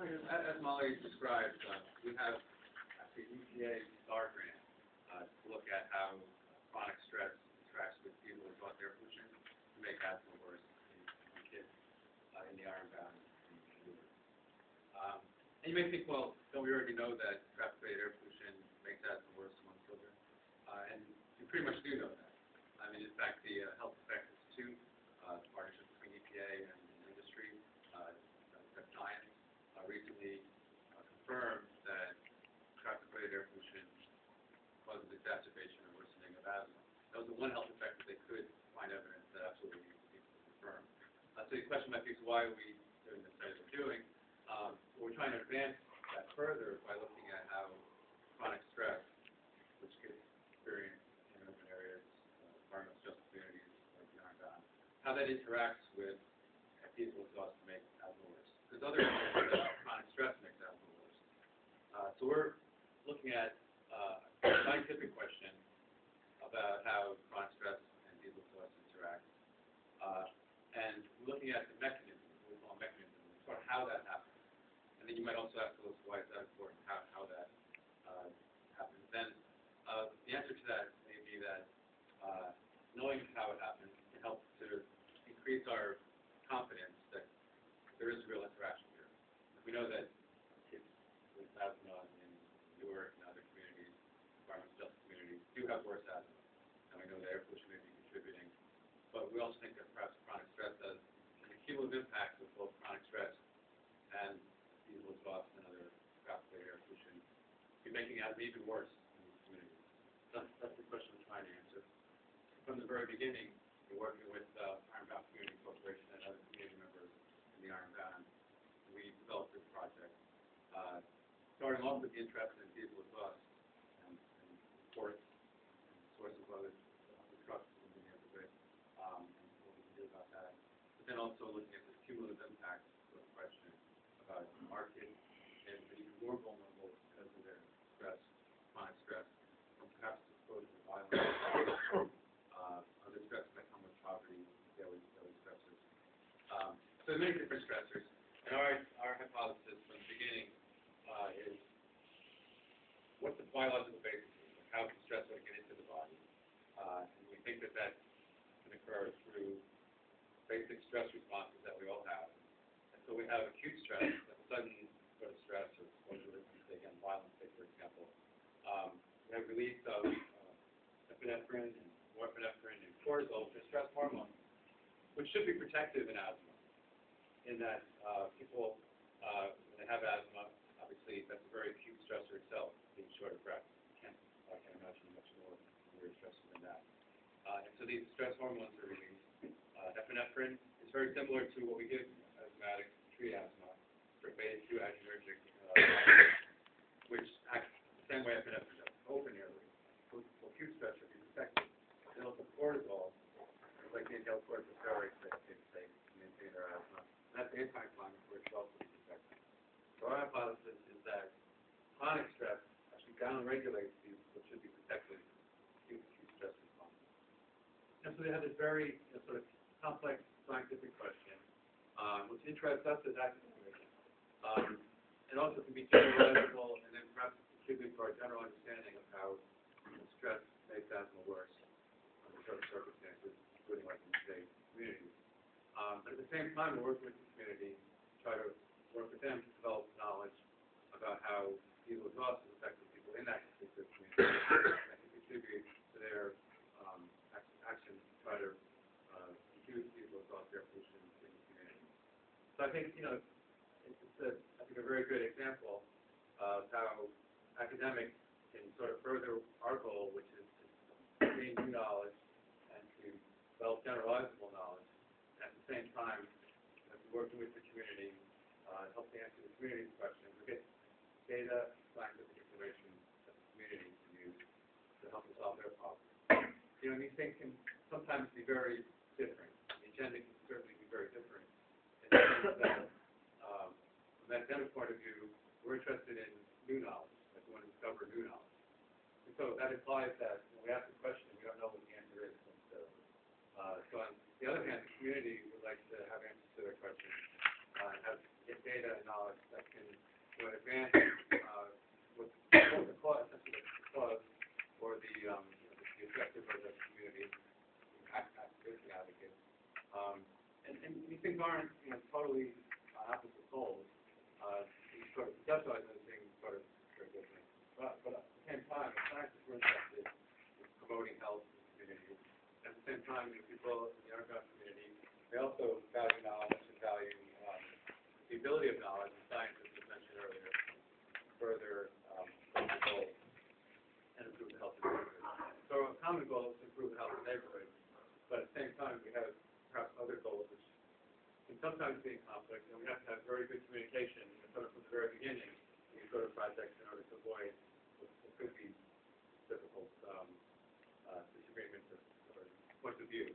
As Molly described, we have actually an EPA STAR grant to look at how chronic stress interacts with people with thought air pollution to make asthma worse in kids in the Ironbound and Newark. And you may think, well, don't we already know that traffic-related air pollution makes asthma worse among children? And you pretty much do know that. I mean, in fact, the Health Effect Institute, the partnership between EPA and industry, science, recently confirmed that traffic-related air pollution causes exacerbation or worsening of asthma. That was the one health effect that they could find evidence that absolutely needs to be confirmed. So the question might be, so why are we doing the study we're doing? We're trying to advance that further by looking at how chronic stress, which gets experienced in urban areas, environmental justice communities like the Ironbound, how that interacts with diesel exhaust to make asthma worse. There's other areas that chronic stress makes asthma worse. So we're looking at a scientific question about how chronic stress and diesel exhaust interact, and looking at the mechanism, what we call mechanism, sort of how that happens. And then you might also ask us, why is that important, how that happens. Then the answer to that may be that knowing how it happens can help to increase our confidence that there is a real interaction here. We know that kids with asthma in Newark and other communities, environmental justice communities, do have worse asthma. And we know that air pollution may be contributing. But we also think that perhaps chronic stress has a cumulative impact with both chronic stress and diesel exhaust and other traffic-related air pollution, be making asthma even worse in these communities. That's the question we're trying to answer. From the very beginning, we're working with Ironbound Community Corporation and other community members in the Ironbound. We developed this project, starting off with the interest in diesel exhaust and ports and sources of other destruction in the neighborhood, and what we can do about that. But then also looking at the cumulative impact of the question about the market and even more vulnerable because of their stress, chronic stress, from perhaps exposure to violence. Other stresses that come with poverty, daily stressors. So there are many different stressors, and our hypothesis from the beginning is what's the biological basis of how can stress get into the body, and we think that that can occur through basic stress responses that we all have. And so we have acute stress, a sudden sort of stress, or exposure to, again, violence, for example. We have release of epinephrine and norepinephrine and cortisol, which are stress hormones, which should be protective in asthma, in that people, when they have asthma, obviously that's a very acute stressor itself, being short of breath. I can't imagine much more severe stressor than that. And so these stress hormones are released. Epinephrine is very similar to what we give asthmatics to treat asthma, for beta-2 adrenergic, which acts the same way epinephrine does, open airway. So acute stress should be protected. And also cortisol, like the inhaled corticosteroids that they maintain their asthma. And that's anti-inflammatory, it's also protected. So our hypothesis is that chronic stress actually downregulates these what should be protected acute stress responses. And so they have this very sort of complex scientific question, which interests us as academics. It also can be generalizable and then perhaps contribute to our general understanding of how stress makes asthma worse under certain circumstances, including like in today's communities. But at the same time, we're working with the community to try to work with them to develop knowledge about how diesel exhaust is affecting people in that particular community that can contribute to their actions to try to reduce diesel exhaust air pollution in the community. So I think, it's a very good example of how academics can sort of further our goal, which is to gain new knowledge and to develop generalizable knowledge, and at the same time, working with the community, help to answer the community's questions, we get data, scientific information that the community can use to help us solve their problems. These things can sometimes be very different. The agenda can certainly be very different. In the sense that, from an academic point of view, we're interested in new knowledge, like we want to discover new knowledge. And so that implies that when we ask a question, we don't know what the answer is necessarily. So on the other hand, the community would like to have answers to their questions, get data and knowledge that can to advance what the cause, essentially the cause or the objective of the community, activists and advocates. And these things aren't totally opposite goals. He sort of conceptualize those things sort of very different. But at the same time, the scientists were interested in promoting health in the community. At the same time, the people in the underground community, they also value knowledge and value the ability of knowledge, and scientists, as mentioned earlier, further the goals and improve the health of the neighborhood. So a common goal is to improve the health of the neighborhood, but at the same time, we have perhaps other goals which can sometimes be in conflict, and we have to have very good communication sort of from the very beginning in these sort of projects in order to avoid what could be difficult disagreements or points of view.